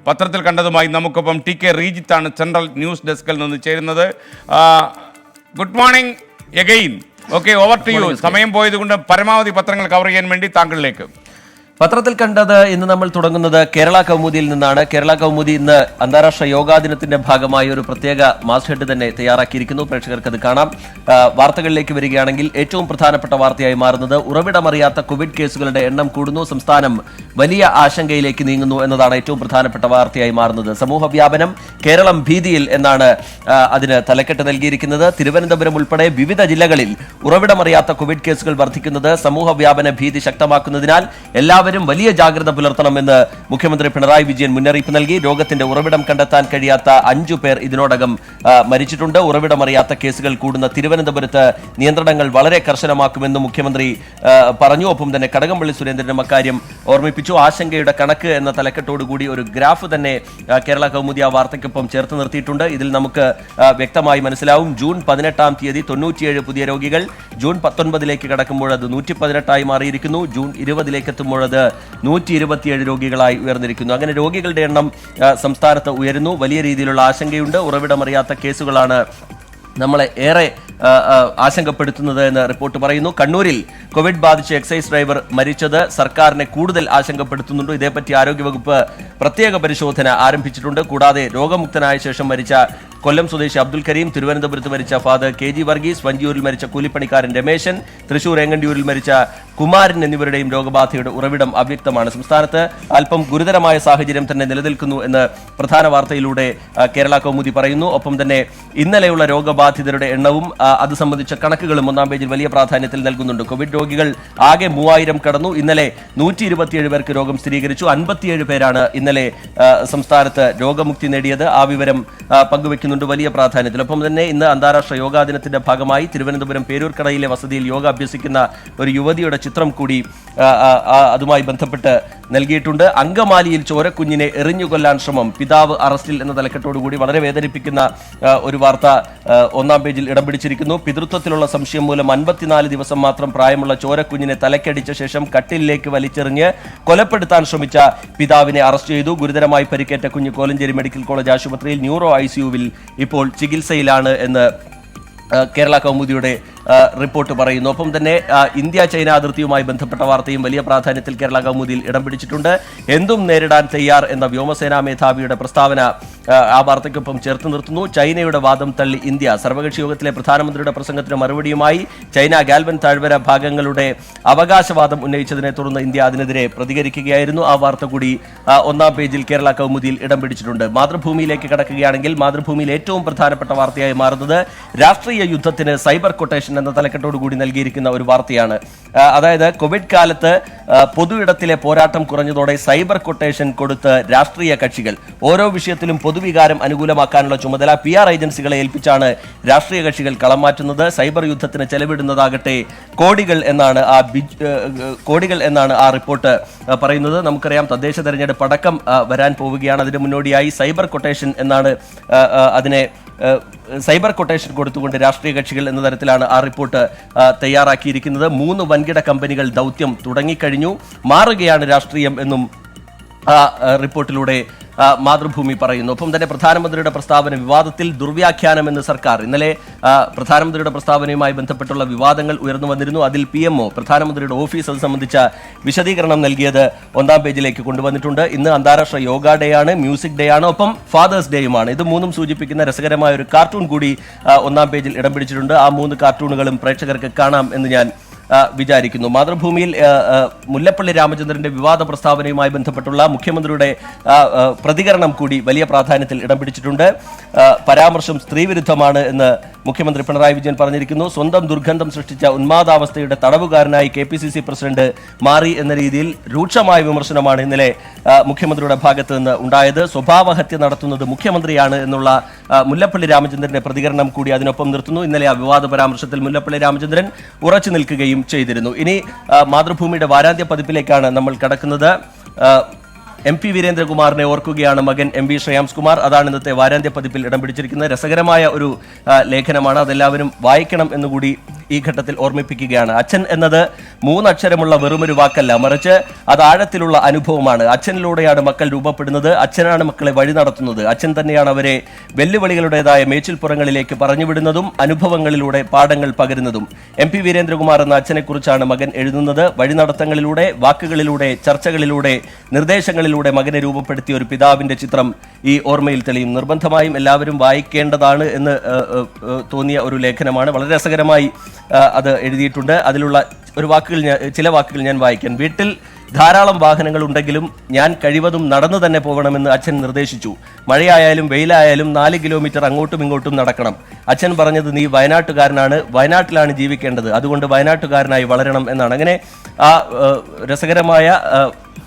പത്രത്തിൽ കണ്ടതുമായി നമുക്കൊപ്പം ടി കെ റീജിത്താണ് സെൻട്രൽ ന്യൂസ് ഡെസ്കിൽ നിന്ന് ചേരുന്നത്. Good morning again. Okay, over to you. സമയം പോയതുകൊണ്ട് പരമാവധി പത്രങ്ങൾ കവർ ചെയ്യാൻ വേണ്ടി താങ്കളിലേക്ക്. പത്രത്തിൽ കണ്ടത് ഇന്ന് നമ്മൾ തുടങ്ങുന്നത് കേരള കൗമുദിയിൽ നിന്നാണ്. കേരള കൗമുദി ഇന്ന് അന്താരാഷ്ട്ര യോഗാ ദിനത്തിന്റെ ഭാഗമായി ഒരു പ്രത്യേക മാസ് ഹെഡ് തന്നെ തയ്യാറാക്കിയിരിക്കുന്നു. പ്രേക്ഷകർക്ക് അത് കാണാം. വാർത്തകളിലേക്ക് വരികയാണെങ്കിൽ ഏറ്റവും പ്രധാനപ്പെട്ട വാർത്തയായി മാറുന്നത് ഉറവിടമറിയാത്ത കോവിഡ് കേസുകളുടെ എണ്ണം കൂടുന്നു, സംസ്ഥാനം വലിയ ആശങ്കയിലേക്ക് നീങ്ങുന്നു എന്നതാണ് ഏറ്റവും പ്രധാനപ്പെട്ട വാർത്തയായി മാറുന്നത്. സമൂഹ വ്യാപനം കേരളം ഭീതിയിൽ എന്നാണ് അതിന് തലക്കെട്ട് നൽകിയിരിക്കുന്നത്. തിരുവനന്തപുരം ഉൾപ്പെടെ വിവിധ ജില്ലകളിൽ ഉറവിടമറിയാത്ത കോവിഡ് കേസുകൾ വർദ്ധിക്കുന്നത് സമൂഹ വ്യാപന ഭീതി ശക്തമാക്കുന്നതിനാൽ എല്ലാവരും വലിയ ജാഗ്രത പുലർത്തണമെന്ന് മുഖ്യമന്ത്രി പിണറായി വിജയൻ മുന്നറിയിപ്പ് നൽകി. രോഗത്തിന്റെ ഉറവിടം കണ്ടെത്താൻ കഴിയാത്ത 5 പേർ ഇതിനോടകം മരിച്ചിട്ടുണ്ട്. ഉറവിടമറിയാത്ത കേസുകൾ കൂടുന്ന തിരുവനന്തപുരത്ത് നിയന്ത്രണങ്ങൾ വളരെ കർശനമാക്കുമെന്ന് മുഖ്യമന്ത്രി പറഞ്ഞു. ഒപ്പം തന്നെ കടകംപള്ളി സുരേന്ദ്രനും അക്കാര്യം ഓർമ്മിപ്പിച്ചു. ആശങ്കയുടെ കണക്ക് എന്ന തലക്കെട്ടോടുകൂടി ഒരു ഗ്രാഫ് തന്നെ കേരള കൗമുദി ആ വാർത്തയ്ക്കൊപ്പം ചേർത്ത് നിർത്തിയിട്ടുണ്ട്. ഇതിൽ നമുക്ക് വ്യക്തമായി മനസ്സിലാവും. ജൂൺ 18-ാം തീയതി 97 പുതിയ രോഗികൾ. ജൂൺ 19-ലേക്ക് കടക്കുമ്പോൾ അത് 118 മാറിയിരിക്കുന്നു. ജൂൺ 20-ലേക്ക് എത്തുമ്പോൾ അത് 127 രോഗികളായി ഉയർന്നിരിക്കുന്നു. അങ്ങനെ രോഗികളുടെ എണ്ണം സംസ്ഥാനത്ത് ഉയരുന്നു. വലിയ രീതിയിലുള്ള ആശങ്കയുണ്ട്. ഉറവിടമറിയാത്ത കേസുകളാണ് നമ്മളെ ഏറെ ആശങ്കപ്പെടുത്തുന്നത് എന്ന് റിപ്പോർട്ട് പറയുന്നു. കണ്ണൂരിൽ കോവിഡ് ബാധിച്ച് എക്സൈസ് ഡ്രൈവർ മരിച്ചത് സർക്കാരിനെ കൂടുതൽ ആശങ്കപ്പെടുത്തുന്നുണ്ട്. ഇതേപ്പറ്റി ആരോഗ്യവകുപ്പ് പ്രത്യേക പരിശോധന ആരംഭിച്ചിട്ടുണ്ട്. കൂടാതെ രോഗമുക്തനായ ശേഷം മരിച്ച കൊല്ലം സ്വദേശി അബ്ദുൽ കരീം, തിരുവനന്തപുരത്ത് മരിച്ച ഫാദർ KG വർഗീസ്, വഞ്ചിയൂരിൽ മരിച്ച കൂലിപ്പണിക്കാരൻ രമേശൻ, തൃശൂർ ഏങ്ങണ്ടിയൂരിൽ മരിച്ച കുമാരൻ എന്നിവരുടെയും രോഗബാധയുടെ ഉറവിടം അവ്യക്തമാണ്. സംസ്ഥാനത്ത് അല്പം ഗുരുതരമായ സാഹചര്യം തന്നെ നിലനിൽക്കുന്നു എന്ന് പ്രധാന വാർത്തയിലൂടെ കേരള കൗമുദി പറയുന്നു. ഒപ്പം തന്നെ ഇന്നലെയുള്ള രോഗബാധിതരുടെ എണ്ണവും അത് സംബന്ധിച്ച കണക്കുകളും ഒന്നാം പേജിൽ വലിയ പ്രാധാന്യത്തിൽ നൽകുന്നുണ്ട്. കോവിഡ് രോഗികൾ ആകെ 3000 കടന്നു. ഇന്നലെ 127 പേർക്ക് രോഗം സ്ഥിരീകരിച്ചു. 57 പേരാണ് ഇന്നലെ സംസ്ഥാനത്ത് രോഗമുക്തി നേടിയത്. ആ വിവരം പങ്കുവെക്കുന്നുണ്ട് വലിയ പ്രാധാന്യത്തിൽ. ഒപ്പം തന്നെ ഇന്ന് അന്താരാഷ്ട്ര യോഗാ ദിനത്തിന്റെ ഭാഗമായി തിരുവനന്തപുരം പേരൂർക്കടയിലെ വസതിയിൽ യോഗ അഭ്യസിക്കുന്ന ഒരു യുവതിയുടെ ചിത്രം കൂടി അതുമായി ബന്ധപ്പെട്ട് നൽകിയിട്ടുണ്ട്. അങ്കമാലിയിൽ ചോരക്കുഞ്ഞിനെ എറിഞ്ഞുകൊല്ലാൻ ശ്രമം, പിതാവ് അറസ്റ്റിൽ എന്ന തലക്കെട്ടോടുകൂടി വളരെ വേദനിപ്പിക്കുന്ന ഒരു വാർത്ത ഒന്നാം പേജിൽ ഇടം പിടിച്ചിരിക്കുന്നു. പിതൃത്വത്തിലുള്ള സംശയം മൂലം 54 ദിവസം മാത്രം പ്രായമുള്ള ചോരക്കുഞ്ഞിനെ തലക്കടിച്ച ശേഷം കട്ടിലിലേക്ക് വലിച്ചെറിഞ്ഞ് കൊലപ്പെടുത്താൻ ശ്രമിച്ച പിതാവിനെ അറസ്റ്റ് ചെയ്തു. ഗുരുതരമായി പരിക്കേറ്റ കുഞ്ഞ് കോലഞ്ചേരി മെഡിക്കൽ കോളേജ് ആശുപത്രിയിൽ ന്യൂറോ ICUവിൽ ഇപ്പോൾ ചികിത്സയിലാണ് എന്ന് കേരള കൗമുദിയുടെ റിപ്പോർട്ട് പറയുന്നു. ഒപ്പം തന്നെ ഇന്ത്യ ചൈന അതിർത്തിയുമായി ബന്ധപ്പെട്ട വാർത്തയും വലിയ പ്രാധാന്യത്തിൽ കേരള കൗമുദിയിൽ ഇടം പിടിച്ചിട്ടുണ്ട്. എന്തും നേരിടാൻ തയ്യാർ എന്ന വ്യോമസേനാ മേധാവിയുടെ പ്രസ്താവന ആ വാർത്തയ്ക്കൊപ്പം ചേർത്ത് നിർത്തുന്നു. ചൈനയുടെ വാദം തള്ളി ഇന്ത്യ. സർവകക്ഷി യോഗത്തിലെ പ്രധാനമന്ത്രിയുടെ പ്രസംഗത്തിന് മറുപടിയുമായി ചൈന ഗാൽവൻ താഴ്വര ഭാഗങ്ങളുടെ അവകാശവാദം ഉന്നയിച്ചതിനെ തുടർന്ന് ഇന്ത്യ അതിനെതിരെ പ്രതികരിക്കുകയായിരുന്നു. ആ വാർത്ത കൂടി ഒന്നാം പേജിൽ കേരള കൗമുദിയിൽ ഇടം പിടിച്ചിട്ടുണ്ട്. മാതൃഭൂമിയിലേക്ക് കടക്കുകയാണെങ്കിൽ മാതൃഭൂമിയിൽ ഏറ്റവും പ്രധാനപ്പെട്ട വാർത്തയായി മാറുന്നത് രാഷ്ട്രീയ യുദ്ധത്തിന് സൈബർ കൊട്ടേഷൻ എന്ന തലക്കെട്ടോട് കൂടി നൽകിയിരിക്കുന്ന ഒരു വാർത്തയാണ്. അതായത് കോവിഡ് കാലത്ത് പൊതു ഇടത്തിലെ പോരാട്ടം കുറഞ്ഞതോടെ സൈബർ കൊട്ടേഷൻ കൊടുത്ത് രാഷ്ട്രീയ കക്ഷികൾ ഓരോ വിഷയത്തിലും പൊതുവികാരം അനുകൂലമാക്കാനുള്ള ചുമതല PR ഏജൻസികളെ ഏൽപ്പിച്ചാണ് രാഷ്ട്രീയ കക്ഷികൾ കളം മാറ്റുന്നത്. സൈബർ യുദ്ധത്തിന് ചെലവിടുന്നതാകട്ടെ കോടികൾ എന്നാണ് ആ റിപ്പോർട്ട് പറയുന്നത്. നമുക്കറിയാം, തദ്ദേശ തെരഞ്ഞെടുപ്പ് അടക്കം വരാൻ പോവുകയാണ്. അതിന് മുന്നോടിയായി സൈബർ കൊട്ടേഷൻ എന്നാണ് അതിനെ സൈബർ കൊട്ടേഷൻ കൊടുത്തുകൊണ്ട് രാഷ്ട്രീയ കക്ഷികൾ എന്ന തരത്തിലാണ് ആ റിപ്പോർട്ട് തയ്യാറാക്കിയിരിക്കുന്നത്. 3 വൻകിട കമ്പനികൾ ദൗത്യം തുടങ്ങിക്കഴിഞ്ഞു. മാറുകയാണ് രാഷ്ട്രീയം എന്നും ആ റിപ്പോർട്ടിലൂടെ മാതൃഭൂമി പറയുന്നു. ഒപ്പം തന്നെ പ്രധാനമന്ത്രിയുടെ പ്രസ്താവന വിവാദത്തിൽ, ദുർവ്യാഖ്യാനമെന്ന് സർക്കാർ. ഇന്നലെ പ്രധാനമന്ത്രിയുടെ പ്രസ്താവനയുമായി ബന്ധപ്പെട്ടുള്ള വിവാദങ്ങൾ ഉയർന്നു വന്നിരുന്നു. അതിൽ PMO പ്രധാനമന്ത്രിയുടെ ഓഫീസ് അത് സംബന്ധിച്ച വിശദീകരണം നൽകിയത് ഒന്നാം പേജിലേക്ക് കൊണ്ടുവന്നിട്ടുണ്ട്. ഇന്ന് അന്താരാഷ്ട്ര യോഗ ഡേ ആണ്, മ്യൂസിക് ഡേ ആണ്, ഒപ്പം ഫാദേഴ്സ് ഡേയുമാണ്. ഇത് മൂന്നും സൂചിപ്പിക്കുന്ന രസകരമായ ഒരു കാർട്ടൂൺ കൂടി ഒന്നാം പേജിൽ ഇടം പിടിച്ചിട്ടുണ്ട്. ആ 3 കാർട്ടൂണുകളും പ്രേക്ഷകർക്ക് കാണാം എന്ന് ഞാൻ വിചാരിക്കുന്നു. മാതൃഭൂമിയിൽ മുല്ലപ്പള്ളി രാമചന്ദ്രന്റെ വിവാദ പ്രസ്താവനയുമായി ബന്ധപ്പെട്ടുള്ള മുഖ്യമന്ത്രിയുടെ പ്രതികരണം കൂടി വലിയ പ്രാധാന്യത്തിൽ ഇടം പിടിച്ചിട്ടുണ്ട്. പരാമർശം സ്ത്രീവിരുദ്ധമാണ് എന്ന് മുഖ്യമന്ത്രി പിണറായി വിജയൻ പറഞ്ഞിരിക്കുന്നു. സ്വന്തം ദുർഗന്ധം സൃഷ്ടിച്ച ഉന്മാദാവസ്ഥയുടെ തടവുകാരനായി KPCC പ്രസിഡന്റ് മാറി എന്ന രീതിയിൽ രൂക്ഷമായ വിമർശനമാണ് ഇന്നലെ മുഖ്യമന്ത്രിയുടെ ഭാഗത്ത് നിന്ന് ഉണ്ടായത്. സ്വഭാവഹത്യ നടത്തുന്നത് മുഖ്യമന്ത്രിയാണ് എന്നുള്ള മുല്ലപ്പള്ളി രാമചന്ദ്രന്റെ പ്രതികരണം കൂടി അതിനൊപ്പം നിർത്തുന്നു. ഇന്നലെ ആ വിവാദ പരാമർശത്തിൽ മുല്ലപ്പള്ളി രാമചന്ദ്രൻ ഉറച്ചു നിൽക്കുകയും ചെയ്തിരുന്നു. ഇനി മാതൃഭൂമിയുടെ വാരാന്ത്യ പതിപ്പിലേക്കാണ് നമ്മൾ കടക്കുന്നത്. MP വീരേന്ദ്രകുമാറിനെ ഓർക്കുകയാണ് മകൻ MP ശ്രേയാംസ് കുമാർ. അതാണ് ഇന്നത്തെ വാരാന്ത്യ പതിപ്പിൽ ഇടം പിടിച്ചിരിക്കുന്നത്. രസകരമായ ഒരു ലേഖനമാണ്, അതെല്ലാവരും വായിക്കണം എന്നുകൂടി ഈ ഘട്ടത്തിൽ ഓർമ്മിപ്പിക്കുകയാണ്. അച്ഛൻ എന്നത് മൂന്നക്ഷരമുള്ള വെറുമൊരു വാക്കല്ല, മറിച്ച് അത് ആഴത്തിലുള്ള അനുഭവമാണ്. അച്ഛനിലൂടെയാണ് മക്കൾ രൂപപ്പെടുന്നത്, അച്ഛനാണ് മക്കളെ വഴി നടത്തുന്നത്, അച്ഛൻ തന്നെയാണ് അവരെ വെല്ലുവിളികളുടേതായ മേച്ചിൽപ്പുറങ്ങളിലേക്ക് പറഞ്ഞുവിടുന്നതും അനുഭവങ്ങളിലൂടെ പാഠങ്ങൾ പകരുന്നതും. MP വീരേന്ദ്രകുമാർ എന്ന അച്ഛനെക്കുറിച്ചാണ് മകൻ എഴുതുന്നത്. വഴിനടത്തങ്ങളിലൂടെ, വാക്കുകളിലൂടെ, ചർച്ചകളിലൂടെ, നിർദ്ദേശങ്ങളിലൂടെ മകനെ രൂപപ്പെടുത്തിയ ഒരു പിതാവിന്റെ ചിത്രം ഈ ഓർമ്മയിൽ തെളിയും. നിർബന്ധമായും എല്ലാവരും വായിക്കേണ്ടതാണ് എന്ന് തോന്നിയ ഒരു ലേഖനമാണ്. വളരെ രസകരമായി അത് എഴുതിയിട്ടുണ്ട്. അതിലുള്ള ചില വാക്കുകൾ ഞാൻ വായിക്കാൻ. വീട്ടിൽ ധാരാളം വാഹനങ്ങൾ ഉണ്ടെങ്കിലും ഞാൻ കഴിവതും നടന്നു തന്നെ പോകണമെന്ന് അച്ഛൻ നിർദ്ദേശിച്ചു. മഴയായാലും വെയിലായാലും 4 കിലോമീറ്റർ അങ്ങോട്ടും ഇങ്ങോട്ടും നടക്കണം. അച്ഛൻ പറഞ്ഞത് നീ വയനാട്ടുകാരനാണ്, വയനാട്ടിലാണ് ജീവിക്കേണ്ടത്, അതുകൊണ്ട് വയനാട്ടുകാരനായി വളരണം എന്നാണ്. അങ്ങനെ ആ രസകരമായ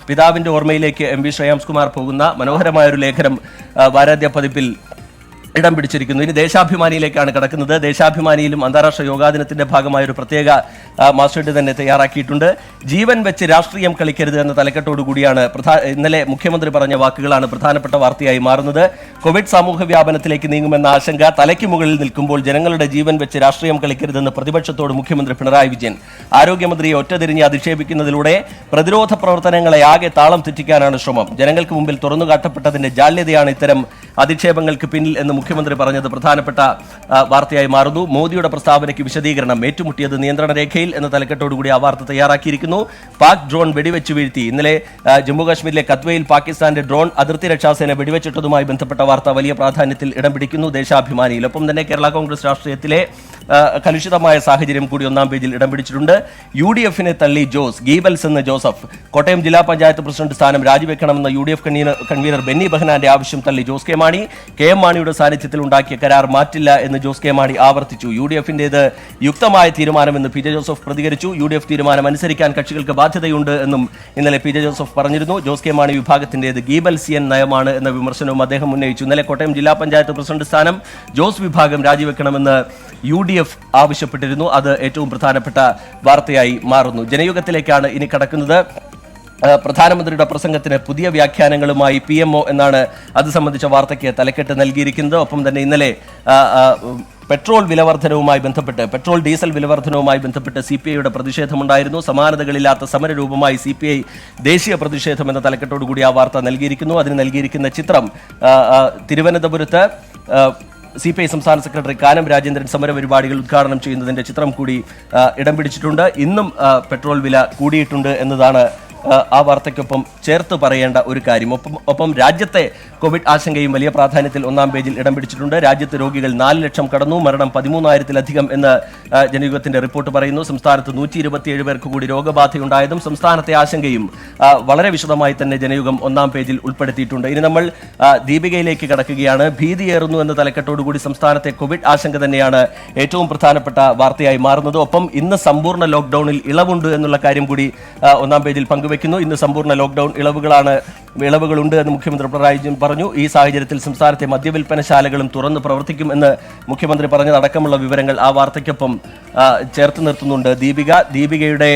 പിതാവിന്റെ ഓർമ്മയിലേക്ക് MP ശ്രേയാംസ് കുമാർ പോകുന്ന മനോഹരമായ ഒരു ലേഖനം വാരാന്ത്യ പതിപ്പിൽ ഇടം പിടിച്ചിരിക്കുന്നു. ഇനി ദേശാഭിമാനിയിലേക്കാണ് കടക്കുന്നത്. ദേശാഭിമാനിയിലും അന്താരാഷ്ട്ര യോഗാ ദിനത്തിന്റെ ഭാഗമായ ഒരു പ്രത്യേക മാസ്റ്റർ തന്നെ തയ്യാറാക്കിയിട്ടുണ്ട്. ജീവൻ വെച്ച് രാഷ്ട്രീയം കളിക്കരുത് എന്ന തലക്കെട്ടോടു കൂടിയാണ് ഇന്നലെ മുഖ്യമന്ത്രി പറഞ്ഞ വാക്കുകളാണ് പ്രധാനപ്പെട്ട വാർത്തയായി മാറുന്നത്. കോവിഡ് സമൂഹ വ്യാപനത്തിലേക്ക് നീങ്ങുമെന്ന ആശങ്ക തലയ്ക്ക് മുകളിൽ നിൽക്കുമ്പോൾ ജനങ്ങളുടെ ജീവൻ വെച്ച് രാഷ്ട്രീയം കളിക്കരുതെന്ന് പ്രതിപക്ഷത്തോട് മുഖ്യമന്ത്രി പിണറായി വിജയൻ. ആരോഗ്യമന്ത്രിയെ ഒറ്റതിരിഞ്ഞ് അധിക്ഷേപിക്കുന്നതിലൂടെ പ്രതിരോധ പ്രവർത്തനങ്ങളെ ആകെ താളം തെറ്റിക്കാനാണ് ശ്രമം. ജനങ്ങൾക്ക് മുമ്പിൽ തുറന്നുകാട്ടപ്പെട്ടതിന്റെ ജാള്യതയാണ് ഇത്തരം അധിക്ഷേപങ്ങൾക്ക് പിന്നിൽ എന്ന് മുഖ്യമന്ത്രി പറഞ്ഞത് പ്രധാനപ്പെട്ട വാർത്തയായി മാറുന്നു. മോദിയുടെ പ്രസ്താവനയ്ക്ക് വിശദീകരണം. ഏറ്റുമുട്ടിയത് നിയന്ത്രണ രേഖയിൽ എന്ന തലക്കെട്ടോടുകൂടി ആ വാർത്ത തയ്യാറാക്കിയിരിക്കുന്നു. പാക് ഡ്രോൺ വെടിവെച്ച് വീഴ്ത്തി. ഇന്നലെ ജമ്മുകാശ്മീരിലെ കത്വയിൽ പാകിസ്ഥാന്റെ ഡ്രോൺ അതിർത്തി രക്ഷാസേന വെടിവെച്ചിട്ടതുമായി ബന്ധപ്പെട്ട വാർത്ത വലിയ പ്രാധാന്യത്തിൽ ഇടം പിടിക്കുന്നു ദേശാഭിമാനിയിൽ. ഒപ്പം തന്നെ കേരള കോൺഗ്രസ് രാഷ്ട്രീയത്തിലെ കലുഷിതമായ സാഹചര്യം കൂടി ഒന്നാം പേജിൽ ഇടം പിടിച്ചിട്ടുണ്ട്. UDF-നെ തള്ളി ജോസ്, ഗീബൽസ് എന്ന് ജോസഫ്. കോട്ടയം ജില്ലാ പഞ്ചായത്ത് പ്രസിഡന്റ് സ്ഥാനം രാജിവെക്കണമെന്ന UDF കൺവീനർ ബെന്നി ബെഹനാന്റെ ആവശ്യം തള്ളി ജോസ് കെ മാണി. KM മാണിയുടെ സാന്നിധ്യത്തിൽ ഉണ്ടാക്കിയ കരാർ മാറ്റില്ല എന്ന് ജോസ് കെ മാണി ആവർത്തിച്ചു. UDF-ന്റേത് യുക്തമായ തീരുമാനമെന്ന് PJ ജോസഫ് പ്രതികരിച്ചു. UDF തീരുമാനം അനുസരിക്കാൻ കക്ഷികൾക്ക് ബാധ്യതയുണ്ട് എന്നും ഇന്നലെ PJ ജോസഫ് പറഞ്ഞിരുന്നു. ജോസ് കെ മാണി വിഭാഗത്തിന്റേത് ഗീബൽസിയൻ നയമാണ് എന്ന വിമർശനവും അദ്ദേഹം ഉന്നയിച്ചു. ഇന്നലെ കോട്ടയം ജില്ലാ പഞ്ചായത്ത് പ്രസിഡന്റ് സ്ഥാനം ജോസ് വിഭാഗം രാജിവെക്കണമെന്ന് UDF ആവശ്യപ്പെട്ടിരുന്നു. അത് ഏറ്റവും പ്രധാനപ്പെട്ട വാർത്തയായി മാറുന്നു. ജനയുഗത്തിലേക്കാണ് ഇനി കടക്കുന്നത്. പ്രധാനമന്ത്രിയുടെ പ്രസംഗത്തിന് പുതിയ വ്യാഖ്യാനങ്ങളുമായി PMO എന്നാണ് അത് സംബന്ധിച്ച വാർത്തയ്ക്ക് തലക്കെട്ട് നൽകിയിരിക്കുന്നത്. ഒപ്പം തന്നെ ഇന്നലെ പെട്രോൾ വിലവർദ്ധനവുമായി ബന്ധപ്പെട്ട്, പെട്രോൾ ഡീസൽ വിലവർദ്ധനവുമായി ബന്ധപ്പെട്ട് CPIയുടെ പ്രതിഷേധമുണ്ടായിരുന്നു. സമാനതകളില്ലാത്ത സമരരൂപമായി CPI ദേശീയ പ്രതിഷേധം എന്ന തലക്കെട്ടോടുകൂടി ആ വാർത്ത നൽകിയിരിക്കുന്നു. അതിന് നൽകിയിരിക്കുന്ന ചിത്രം തിരുവനന്തപുരത്ത് CPI സംസ്ഥാന സെക്രട്ടറി കാനം രാജേന്ദ്രൻ സമര പരിപാടികൾ ഉദ്ഘാടനം ചെയ്യുന്നതിന്റെ ചിത്രം കൂടി ഇടം പിടിച്ചിട്ടുണ്ട്. ഇന്നും പെട്രോൾ വില കൂടിയിട്ടുണ്ട് എന്നതാണ് ആ വാർത്തയ്ക്കൊപ്പം ചേർത്ത് പറയേണ്ട ഒരു കാര്യം. ഒപ്പം രാജ്യത്തെ കോവിഡ് ആശങ്കയും വലിയ പ്രാധാന്യത്തിൽ ഒന്നാം പേജിൽ ഇടം പിടിച്ചിട്ടുണ്ട്. രാജ്യത്ത് രോഗികൾ 4 ലക്ഷം കടന്നു, മരണം 13,000-ലധികം എന്ന് ജനയുഗത്തിന്റെ റിപ്പോർട്ട് പറയുന്നു. സംസ്ഥാനത്ത് 127 പേർക്ക് കൂടി രോഗബാധയുണ്ടായതും സംസ്ഥാനത്തെ ആശങ്കയും വളരെ വിശദമായി തന്നെ ജനയുഗം ഒന്നാം പേജിൽ ഉൾപ്പെടുത്തിയിട്ടുണ്ട്. ഇനി നമ്മൾ ദീപികയിലേക്ക് കടക്കുകയാണ്. ഭീതിയേറുന്നു എന്ന തലക്കെട്ടോടുകൂടി സംസ്ഥാനത്തെ കോവിഡ് ആശങ്ക തന്നെയാണ് ഏറ്റവും പ്രധാനപ്പെട്ട വാർത്തയായി മാറുന്നത്. ഒപ്പം ഇന്ന് സമ്പൂർണ്ണ ലോക്ക്ഡൌണിൽ ഇളവുണ്ട് എന്നുള്ള കാര്യം കൂടി ഒന്നാം പേജിൽ പങ്കുവയ്ക്കുന്നു. ഇന്ന് സമ്പൂർണ്ണ ലോക്ക്ഡൌൺ ഇളവുകളുണ്ട് എന്ന് മുഖ്യമന്ത്രി പിണറായി വിജയൻ പറഞ്ഞു. ഈ സാഹചര്യത്തിൽ സംസ്ഥാനത്തെ മദ്യവിൽപ്പനശാലകളും തുറന്ന് പ്രവർത്തിക്കും എന്ന് മുഖ്യമന്ത്രി പറഞ്ഞതടക്കമുള്ള വിവരങ്ങൾ ആ വാർത്തയ്ക്കൊപ്പം ചേർത്ത് നിർത്തുന്നുണ്ട് ദീപികയുടെ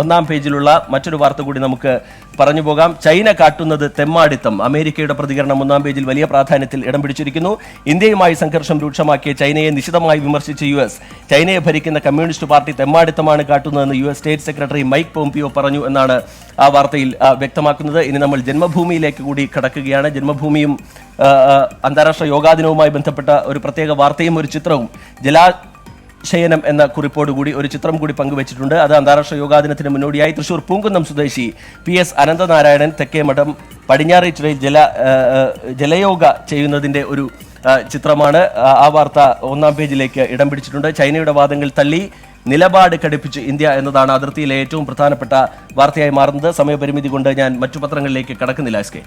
ഒന്നാം പേജിലുള്ള മറ്റൊരു വാർത്ത കൂടി നമുക്ക് പറഞ്ഞു പോകാം. ചൈന കാട്ടുന്നത് തെമ്മാടിത്തം. അമേരിക്കയുടെ പ്രതികരണം ഒന്നാം പേജിൽ വലിയ പ്രാധാന്യത്തിൽ ഇടം പിടിച്ചിരിക്കുന്നു. ഇന്ത്യയുമായി സംഘർഷം രൂക്ഷമാക്കിയ ചൈനയെ നിശിതമായി വിമർശിച്ച US, ചൈനയെ ഭരിക്കുന്ന കമ്മ്യൂണിസ്റ്റ് പാർട്ടി തെമ്മാടിത്തമാണ് കാട്ടുന്നതെന്ന് US state secretary Mike Pompeo പറഞ്ഞു എന്നാണ് ആ വാർത്തയിൽ വ്യക്തമാക്കുന്നത്. ഇനി നമ്മൾ ജന്മഭൂമിയിലേക്ക് കൂടി കടക്കുകയാണ്. ജന്മഭൂമിയും അന്താരാഷ്ട്ര യോഗാ ദിനവുമായി ബന്ധപ്പെട്ട ഒരു പ്രത്യേക വാർത്തയും ഒരു ചിത്രവും ശയനം എന്ന കുറിപ്പോടുകൂടി ഒരു ചിത്രം കൂടി പങ്കുവച്ചിട്ടുണ്ട്. അത് അന്താരാഷ്ട്ര യോഗാ ദിനത്തിന് മുന്നോടിയായി തൃശൂർ പൂങ്കുന്നം സ്വദേശി PS അനന്തനാരായണൻ തെക്കേമഠം പടിഞ്ഞാറേച്ചിറയിൽ ജലയോഗ ചെയ്യുന്നതിന്റെ ഒരു ചിത്രമാണ്. ആ വാർത്ത ഒന്നാം പേജിലേക്ക് ഇടം പിടിച്ചിട്ടുണ്ട്. ചൈനയുടെ വാദങ്ങൾ തള്ളി നിലപാട് കടുപ്പിച്ച് ഇന്ത്യ എന്നതാണ് അതിർത്തിയിലെ ഏറ്റവും പ്രധാനപ്പെട്ട വാർത്തയായി മാറുന്നത്. സമയപരിമിതി കൊണ്ട് ഞാൻ മറ്റു പത്രങ്ങളിലേക്ക് കടക്കുന്നില്ല. SK.